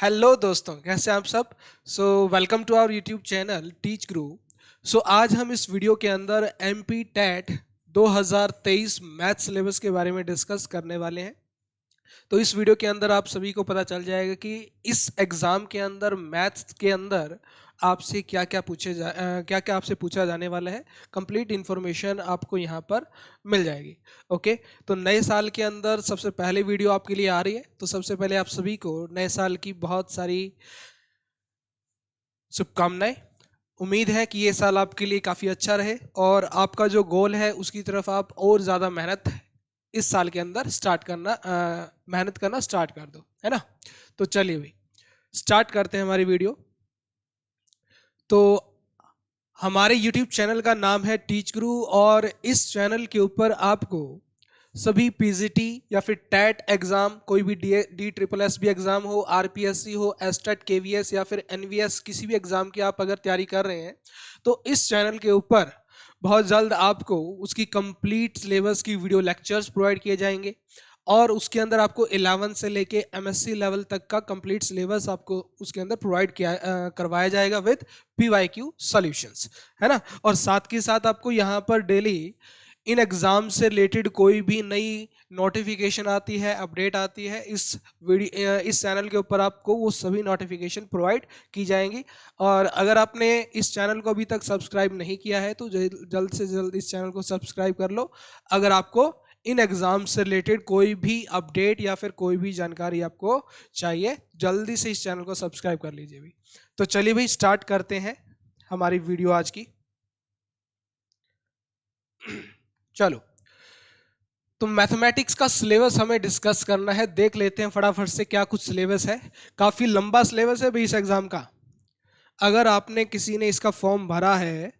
Hello दोस्तों, कैसे हैं आप सब। Welcome to our YouTube channel teach Guru. आज हम इस वीडियो के अंदर एमपी टेट 2023 मैथ सिलेबस के बारे में डिस्कस करने वाले हैं। तो इस वीडियो के अंदर आप सभी को पता चल जाएगा कि इस एग्ज़ाम के अंदर मैथ्स के अंदर आपसे क्या क्या आपसे पूछा जाने वाला है। कंप्लीट इन्फॉर्मेशन आपको यहाँ पर मिल जाएगी। ओके, तो नए साल के अंदर सबसे पहले वीडियो आपके लिए आ रही है। तो सबसे पहले आप सभी को नए साल की बहुत सारी शुभकामनाएं। उम्मीद है कि ये साल आपके लिए काफ़ी अच्छा रहे और आपका जो गोल है उसकी तरफ आप और ज़्यादा मेहनत इस साल के अंदर मेहनत करना स्टार्ट कर दो, है ना। तो चलिए भाई, स्टार्ट करते हैं हमारी वीडियो। तो हमारे YouTube चैनल का नाम है टीच गुरु और इस चैनल के ऊपर आपको सभी पीजीटी या फिर टेट एग्जाम, कोई भी D triple S B exam हो, आरपीएससी हो, एसटेट केवीएस या फिर एनवीएस, किसी भी एग्जाम की आप अगर तैयारी कर रहे हैं तो इस चैनल के ऊपर बहुत जल्द आपको उसकी कंप्लीट सिलेबस की वीडियो लेक्चर्स प्रोवाइड किए जाएंगे और उसके अंदर आपको 11 से लेके एमएससी लेवल तक का कंप्लीट सिलेबस आपको उसके अंदर करवाया जाएगा विद पीवाईक्यू सॉल्यूशंस, है ना। और साथ के साथ आपको यहाँ पर डेली इन एग्जाम से रिलेटेड कोई भी नई नोटिफिकेशन आती है, अपडेट आती है, इस चैनल के ऊपर आपको वो सभी नोटिफिकेशन प्रोवाइड की जाएंगी। और अगर आपने इस चैनल को अभी तक सब्सक्राइब नहीं किया है तो जल्द से जल्द इस चैनल को सब्सक्राइब कर लो। अगर आपको इन एग्जाम से रिलेटेड कोई भी अपडेट या फिर कोई भी जानकारी आपको चाहिए, जल्दी से इस चैनल को सब्सक्राइब कर लीजिए भी। तो चलिए भाई, स्टार्ट करते हैं हमारी वीडियो आज की। चलो, तो मैथमेटिक्स का सिलेबस हमें डिस्कस करना है। देख लेते हैं फटाफट से क्या कुछ सिलेबस है। काफ़ी लंबा सिलेबस है भाई इस एग्ज़ाम का। अगर आपने किसी ने इसका फॉर्म भरा है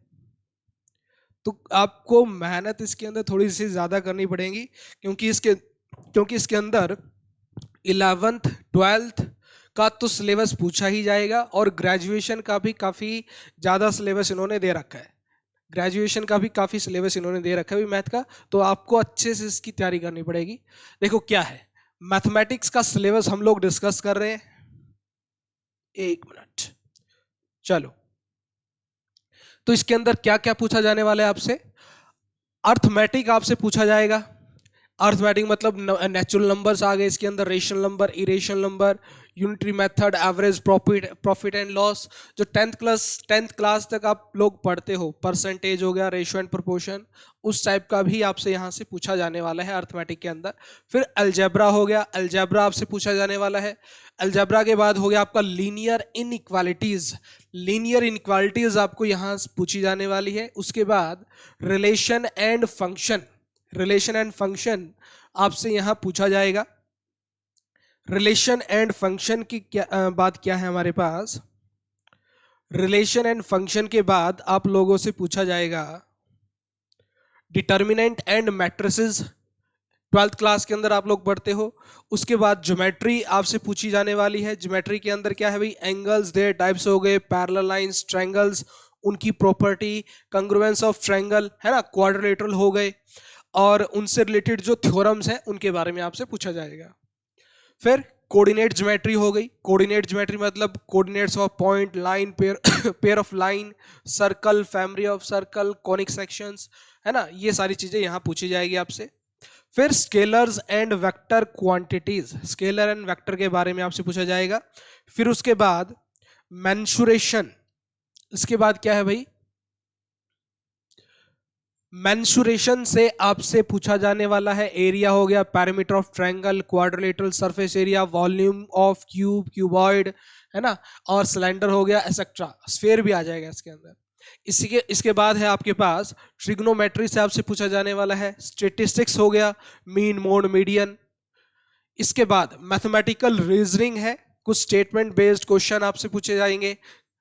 तो आपको मेहनत इसके अंदर थोड़ी सी ज़्यादा करनी पड़ेगी, क्योंकि इसके अंदर 11th 12th का तो सिलेबस पूछा ही जाएगा और ग्रेजुएशन का भी काफ़ी ज़्यादा सिलेबस इन्होंने दे रखा है। ग्रेजुएशन का भी काफ़ी सिलेबस इन्होंने दे रखा है मैथ का, तो आपको अच्छे से इसकी तैयारी करनी पड़ेगी। देखो क्या है, मैथमेटिक्स का सिलेबस हम लोग डिस्कस कर रहे हैं। एक मिनट, चलो। तो इसके अंदर क्या क्या पूछा जाने वाला है आपसे। अर्थमेटिक आपसे पूछा जाएगा। अर्थमेटिक मतलब नेचुरल नंबर्स आ गए इसके अंदर, rational number, irrational number, unitary method, average, profit and loss. जो टेंथ क्लास तक आप लोग पढ़ते हो, परसेंटेज हो गया, रेशियो एंड प्रोपोर्शन, उस टाइप का भी आपसे यहाँ से पूछा जाने वाला है अर्थमेटिक के अंदर। फिर अलजेब्रा हो गया, अलजेब्रा आपसे पूछा जाने वाला है। अलजेब्रा के बाद हो गया आपका लीनियर इनइक्वालिटीज। लीनियर इनइक्वालिटीज आपको यहाँ पूछी जाने वाली है। उसके बाद relation and function, relation and function आपसे यहां पूछा जाएगा। रिलेशन एंड फंक्शन की बात क्या है हमारे पास। रिलेशन एंड फंक्शन के बाद आप लोगों से पूछा जाएगा determinant and matrices. 12th class के अंदर आप लोग पढ़ते हो। उसके बाद ज्योमेट्री आपसे पूछी जाने वाली है। ज्योमेट्री के अंदर क्या है भाई, एंगल्स, देयर टाइप्स हो गए, पैरेलल लाइंस, ट्रायंगल्स, उनकी प्रॉपर्टी, कंग्रुएंस ऑफ ट्रायंगल, है ना, क्वाड्रिलेटरल हो गए, और उनसे रिलेटेड जो थ्योरम्स हैं उनके बारे में आपसे पूछा जाएगा। फिर कोऑर्डिनेट ज्योमेट्री हो गई। कोऑर्डिनेट ज्योमेट्री मतलब coordinates of point, line, pair pair of line, circle, family of circle, conic sections, है ना, ये सारी चीजें यहाँ पूछी जाएगी आपसे। फिर scalars and vector quantities, scalar and vector के बारे में आपसे पूछा जाएगा। फिर उसके बाद मेंसुरेशन, इसके बाद क्या है भाई, मेंसुरेशन से आपसे पूछा जाने वाला है। एरिया हो गया, parameter of triangle, quadrilateral surface area, volume of cube, cuboid, है ना, और सिलेंडर हो गया, एक्सेट्रा। स्फीयर भी आ जाएगा इसके अंदर। इसके बाद है आपके पास ट्रिग्नोमेट्री से आपसे पूछा जाने वाला है। स्टेटिस्टिक्स हो गया, मीन, मोड, मीडियन। इसके बाद मैथमेटिकल रीजनिंग है, कुछ स्टेटमेंट बेस्ड क्वेश्चन आपसे पूछे जाएंगे।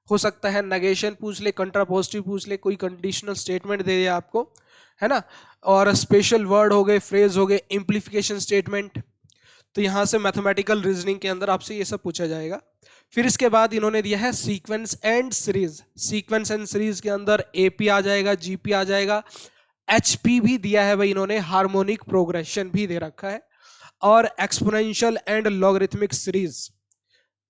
हो सकता है नेगेशन पूछ ले, कंट्रापोजिटिव पूछ ले, कोई कंडीशनल स्टेटमेंट दे दे आपको, है ना। और स्पेशल वर्ड हो गए, फ्रेज हो गए, इम्प्लीफिकेशन स्टेटमेंट। तो यहाँ से मैथमेटिकल रीजनिंग के अंदर आपसे ये सब पूछा जाएगा। फिर इसके बाद इन्होंने दिया है sequence and series. Sequence and series के अंदर एपी आ जाएगा, जीपी आ जाएगा, एचपी भी दिया है भाई इन्होंने, हार्मोनिक प्रोग्रेशन भी दे रखा है, और एक्सपोनेंशियल एंड लॉगरिथमिक सीरीज।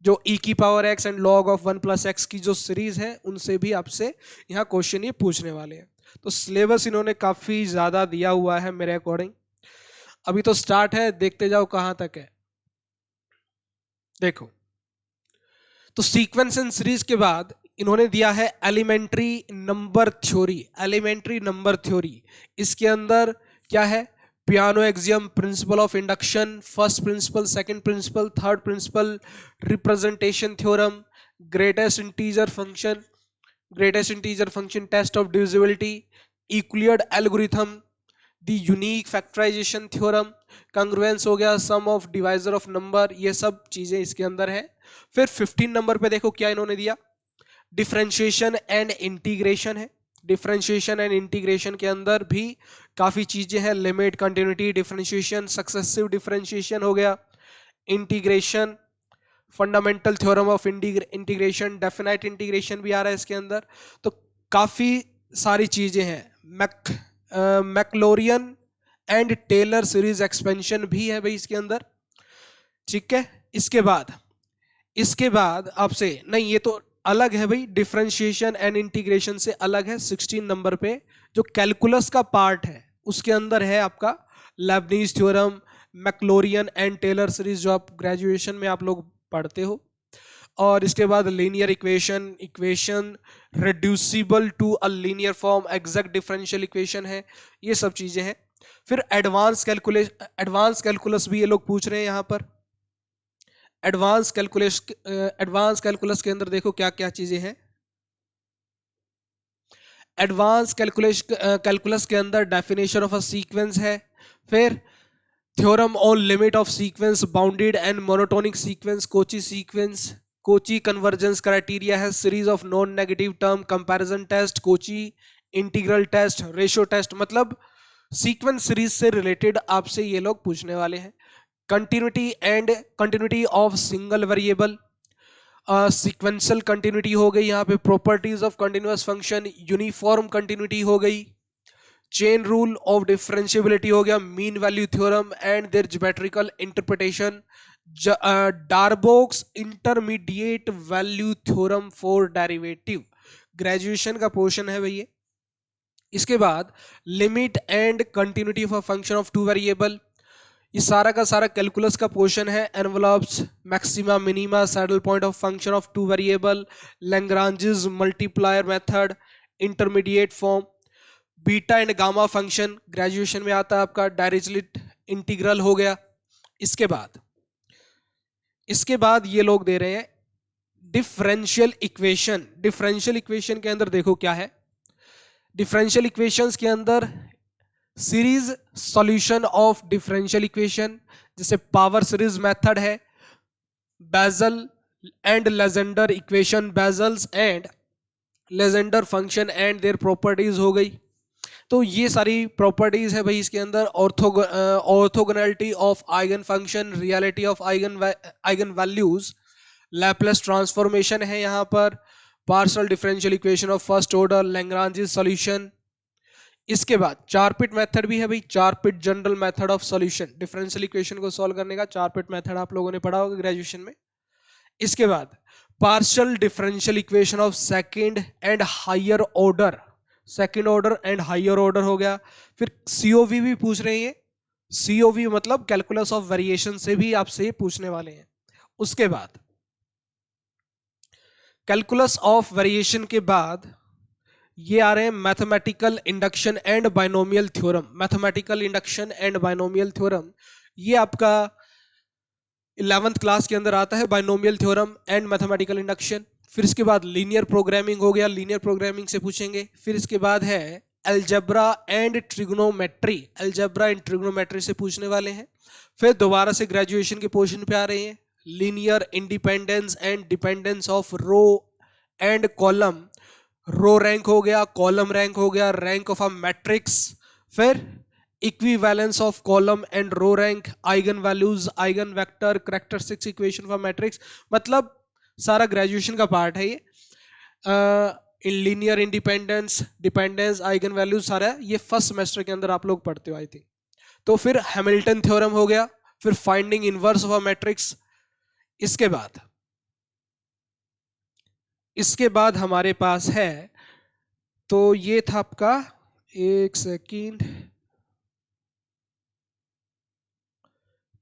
जो e की power x and log of 1 plus x की जो सीरीज है उनसे भी आपसे यहाँ क्वेश्चन ये पूछने वाले हैं। तो सिलेबस इन्होंने काफी ज्यादा दिया हुआ है मेरे अकॉर्डिंग। अभी तो स्टार्ट है, देखते जाओ कहां तक है। देखो, तो सीक्वेंस एंड सीरीज के बाद इन्होंने दिया है elementary number theory. Elementary number theory, इसके अंदर क्या है? Peano axiom, principle of induction, first principle, second principle, third principle, representation theorem, greatest integer function, greatest integer function test of divisibility, Euclid algorithm, the unique factorization theorem, congruence हो गया, sum of divisor of number, ये सब चीजें इसके अंदर है। फिर 15 number पे देखो क्या इन्होंने दिया, डिफरेंशिएशन एंड इंटीग्रेशन है। डिफरेंशिएशन एंड इंटीग्रेशन के अंदर भी काफी चीजें हैं, limit, continuity, differentiation, successive differentiation हो गया, integration, fundamental theorem of integration, definite integration भी आ रहा है इसके अंदर। तो काफी सारी चीजें हैं। Maclaurin and Taylor series expansion भी है भाई इसके अंदर, ठीक है। इसके बाद आपसे नहीं, ये तो अलग है भाई, डिफरेंशिएशन एंड इंटीग्रेशन से अलग है। 16 नंबर पे जो कैलकुलस का पार्ट है उसके अंदर है आपका Leibniz theorem, Maclaurin and Taylor series, जो आप ग्रेजुएशन में आप लोग पढ़ते हो। और इसके बाद linear equation reducible to a linear form, exact differential equation है, ये सब चीजें हैं। फिर एडवांस कैलकुलस भी ये लोग पूछ रहे हैं यहाँ पर। एडवांस कैलकुलस के अंदर देखो क्या क्या चीजें हैं। एडवांस कैलकुलस के अंदर डेफिनेशन ऑफ अ सीक्वेंस है, फिर theorem on limit of sequence, bounded and monotonic sequence, Cauchy sequence, Cauchy convergence criteria है, series of non negative term, comparison test, Cauchy integral test, ratio test, मतलब sequence series से related आपसे ये लोग पूछने वाले हैं। Continuity of single variable, sequential continuity हो गई यहाँ पे, properties of continuous function, uniform continuity हो गई, चेन रूल ऑफ डिफरेंशिएबिलिटी हो गया, mean value theorem and there geometrical interpretation, Darboux intermediate value theorem for derivative, graduation का पोर्शन है भैया। इसके बाद limit and continuity of a function of two variable, ये सारा का सारा कैलकुलस का पोर्शन है। Envelopes, maxima, minima, saddle point of function of two variable, Lagrange's multiplier method, intermediate form, beta and gamma function graduation में आता है आपका, डायरिचलेट इंटीग्रल हो गया। इसके बाद ये लोग दे रहे हैं डिफरेंशियल इक्वेशन। डिफरेंशियल इक्वेशन के अंदर देखो क्या है, डिफरेंशियल इक्वेशंस के अंदर series solution of differential equation, जैसे पावर सीरीज मेथड है, Bessel and Legendre equation, Bessel's and Legendre function and their properties हो गई। तो ये सारी प्रॉपर्टीज है भाई इसके अंदर। Orthogonality of eigen function, reality of eigen values, Laplace transformation है यहाँ पर, partial differential equation of first order, Lagrange's solution. इसके बाद चार पिट मेथड भी है भाई, Charpit general method of solution, differential equation को सॉल्व करने का चार पिट मेथड आप लोगों ने पढ़ा होगा ग्रेजुएशन में। इसके बाद partial differential equation of second and higher order, second order and higher order हो गया। फिर सीओवी भी पूछ रहे हैं, सीओवी मतलब कैलकुलस ऑफ वेरिएशन से भी आपसे पूछने वाले हैं। उसके बाद कैलकुलस ऑफ वेरिएशन के बाद ये आ रहे हैं mathematical induction and binomial theorem. Mathematical induction and binomial theorem ये आपका 11th क्लास के अंदर आता है, binomial theorem and mathematical induction. फिर इसके बाद लीनियर प्रोग्रामिंग हो गया, लीनियर प्रोग्रामिंग से पूछेंगे। फिर इसके बाद है algebra and trigonometry, algebra and trigonometry से पूछने वाले हैं। फिर दोबारा से ग्रेजुएशन के पोर्शन पे आ रहे हैं, linear independence and dependence of row and column, row rank हो गया, कॉलम रैंक हो गया, रैंक ऑफ अ मैट्रिक्स, फिर equivalence of column and row rank, eigen values, eigen vector, characteristics equation for matrix, मतलब सारा ग्रेजुएशन का part है ये। Linear independence, dependence, eigen values सारा ये फर्स्ट सेमेस्टर के अंदर आप लोग पढ़ते हो आई थिंक। तो फिर हैमिल्टन थ्योरम हो गया, फिर finding inverse of a matrix. इसके बाद इसके बाद हमारे पास है, तो ये था आपका, एक सेकंड,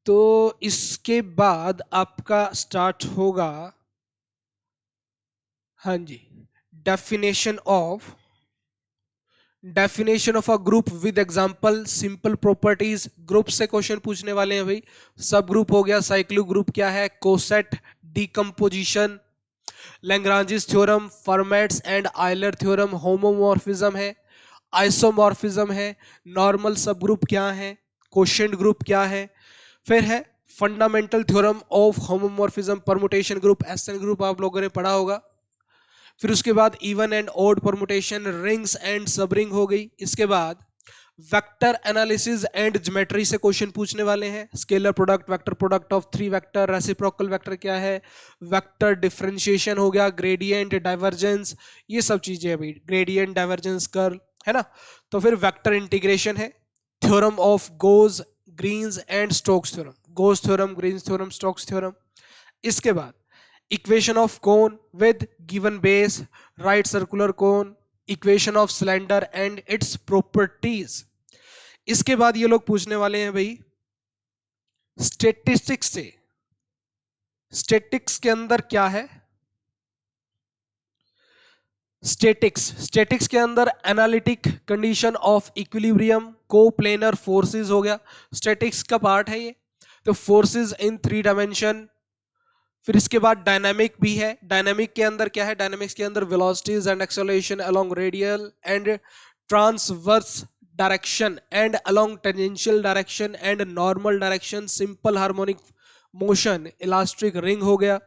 तो इसके बाद आपका स्टार्ट होगा, हाँ जी, definition of, definition of a group with example, simple properties. Group से क्वेश्चन पूछने वाले हैं भाई। सब ग्रुप हो गया, साइक्लिक ग्रुप क्या है, coset, decomposition, Lagrange's theorem, Fermat's and Euler theorem, homomorphism है, आइसोमॉर्फिज्म है, नॉर्मल सब ग्रुप क्या है, कोशेंट ग्रुप क्या है, फिर है fundamental theorem of homomorphism, permutation group, SN group आप लोगों ने पढ़ा होगा। फिर उसके बाद even and odd permutation, rings and subring हो गई। इसके बाद वेक्टर एनालिसिस एंड ज्योमेट्री से क्वेश्चन पूछने वाले हैं। Scalar product, vector product of three vector, reciprocal vector क्या है, वेक्टर डिफरेंशिएशन हो गया, ग्रेडियंट, डाइवर्जेंस, ये सब चीजें अभी, ग्रेडियंट, डाइवर्जेंस, कर्ल, है ना। तो फिर वेक्टर इंटीग्रेशन है, theorem of Gauss, Green's and Stokes theorem, Gauss theorem, Green's theorem, Stokes theorem. इसके बाद equation of cone with given base, right circular cone, equation of cylinder and its properties. इसके बाद ये लोग पूछने वाले हैं भाई स्टेटिस्टिक्स से। स्टेटिक्स के अंदर क्या है, स्टेटिक्स, स्टेटिक्स के अंदर analytic condition of equilibrium, coplanar forces हो गया, स्टेटिक्स का पार्ट है ये। तो फोर्सेस इन थ्री डायमेंशन। फिर इसके बाद डायनामिक भी है। डायनामिक के अंदर क्या है, डायनामिक्स के अंदर velocities and acceleration along radial and transverse direction and along tangential direction and normal direction, simple harmonic motion, elastic ring हो गया।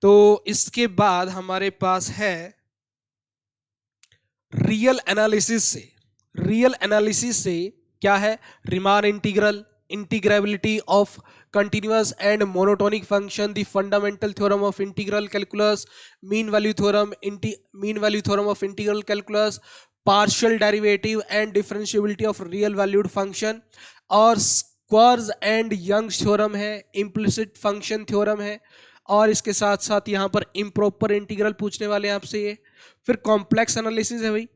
तो इसके बाद हमारे पास है रियल एनालिसिस से। रियल एनालिसिस से क्या है, Riemann integral, integrability of continuous and monotonic function, the fundamental theorem of integral calculus, mean value theorem, mean value theorem of integral calculus, partial derivative and differentiability of real valued function, और squares and Young's theorem है, implicit function theorem है, और इसके साथ साथ यहां पर improper integral पूछने वाले हैं आपसे ये। फिर कॉम्प्लेक्स एनालिसिस है भाई।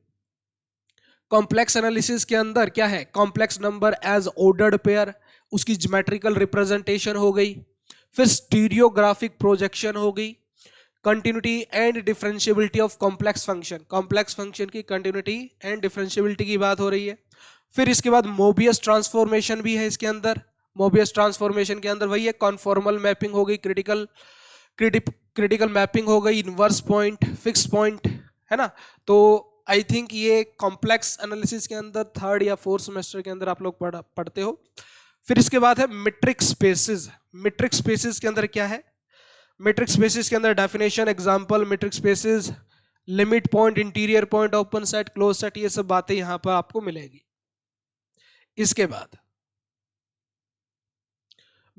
कॉम्प्लेक्स एनालिसिस के अंदर क्या है, complex number as ordered pair, उसकी ज्योमेट्रिकल रिप्रेजेंटेशन हो गई। फिर स्टीरियोग्राफिक प्रोजेक्शन हो गई, continuity and differentiability of complex function, complex function की कंटिन्यूटी एंड डिफरेंशिएबिलिटी की बात हो रही है। फिर इसके बाद मोबियस ट्रांसफॉर्मेशन भी है इसके अंदर। मोबियस ट्रांसफॉर्मेशन के अंदर वही है, कॉन्फॉर्मल मैपिंग हो गई, क्रिटिकल मैपिंग हो गई, इनवर्स पॉइंट, फिक्स पॉइंट, है ना। तो आई थिंक ये कॉम्प्लेक्स एनालिसिस के अंदर थर्ड या फोर्थ सेमेस्टर के अंदर आप लोग पढ़ते हो। फिर इसके बाद है मीट्रिक स्पेसेस। मीट्रिक स्पेसेस के अंदर क्या है, मीट्रिक स्पेसेस के अंदर definition, example, metric spaces, limit point, interior point, open set, close set, ये सब बातें यहां पर आपको मिलेगी। इसके बाद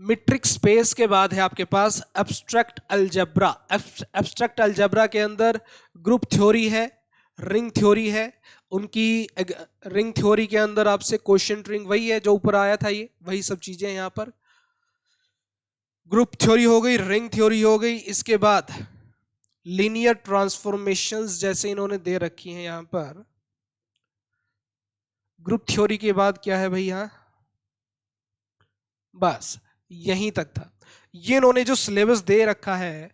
मीट्रिक स्पेस के बाद है आपके पास एब्स्ट्रैक्ट अलजेब्रा। एब्स्ट्रैक्ट अलजेब्रा के अंदर ग्रुप थ्योरी है, रिंग थ्योरी है। उनकी रिंग थ्योरी के अंदर आपसे क्वेश्चन रिंग वही है जो ऊपर आया था, ये वही सब चीजें यहां पर। ग्रुप थ्योरी हो गई, रिंग थ्योरी हो गई। इसके बाद लीनियर ट्रांसफॉर्मेशंस जैसे इन्होंने दे रखी हैं यहां पर। ग्रुप थ्योरी के बाद क्या है भाई, यहां बस यहीं तक था। ये इन्होंने जो सिलेबस दे रखा है,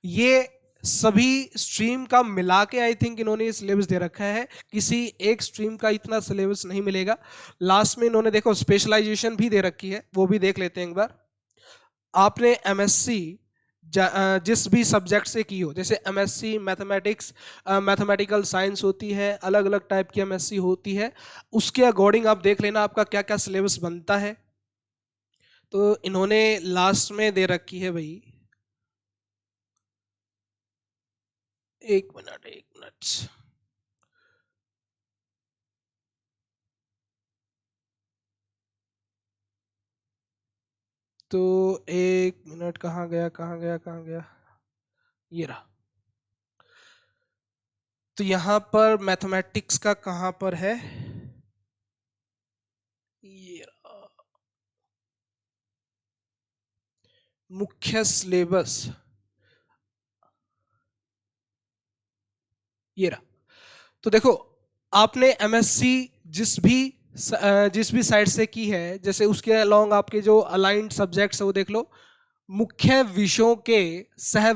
ये सभी स्ट्रीम का मिला के आई थिंक इन्होंने ये सिलेबस दे रखा है। किसी एक स्ट्रीम का इतना सिलेबस नहीं मिलेगा। लास्ट में इन्होंने देखो स्पेशलाइजेशन भी दे रखी है, वो भी देख लेते हैं एक बार। आपने एमएससी जिस भी सब्जेक्ट से की हो, जैसे एमएससी मैथमेटिक्स, मैथमेटिकल साइंस होती है, अलग अलग टाइप की एमएससी होती है, उसके अकॉर्डिंग आप देख लेना आपका क्या क्या सिलेबस बनता है। तो इन्होंने लास्ट में दे रखी है भाई, एक मिनट एक मिनट, तो एक मिनट, कहाँ गया कहाँ गया कहाँ गया, ये रहा। तो यहां पर मैथमेटिक्स का कहां पर है, ये रहा। मुख्य सिलेबस, ये रहा। तो देखो, आपने एमएससी जिस भी साइड से की है, जैसे उसके अलोंग आपके जो अलाइंड सब्जेक्ट्स है वो देख लो। मुख्य विषयों के सह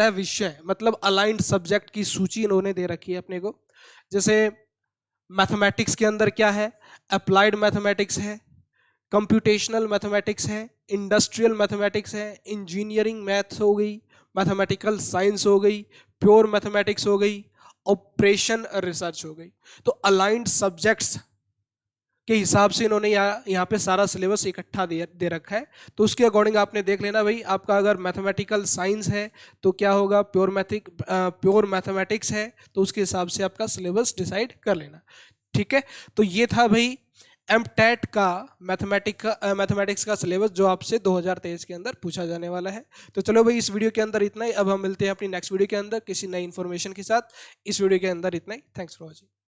विषय मतलब अलाइंड सब्जेक्ट की सूची इन्होंने दे रखी है अपने को। जैसे मैथमेटिक्स के अंदर क्या है, अप्लाइड मैथमेटिक्स है, कंप्यूटेशनल मैथमेटिक्स है, इंडस्ट्रियल मैथमेटिक्स है, इंजीनियरिंग मैथ्स हो गई, मैथमेटिकल साइंस हो गई, प्योर मैथमेटिक्स हो गई, ऑपरेशन रिसर्च हो गई। तो अलाइंड सब्जेक्ट्स के हिसाब से इन्होंने यहाँ पे सारा सिलेबस इकट्ठा दे रखा है। तो उसके अकॉर्डिंग आपने देख लेना भाई, आपका अगर मैथमेटिकल साइंस है तो क्या होगा, प्योर मैथमेटिक्स है तो उसके हिसाब से आपका सिलेबस डिसाइड कर लेना। ठीक है, तो ये था भाई एमटेट का मैथमेटिक्स का सिलेबस जो आपसे 2023 के अंदर पूछा जाने वाला है। तो चलो भाई, इस वीडियो के अंदर इतना ही। अब हम मिलते हैं अपनी नेक्स्ट वीडियो के अंदर किसी नई इन्फॉर्मेशन के साथ। इस वीडियो के अंदर इतना ही। Thanks for watching.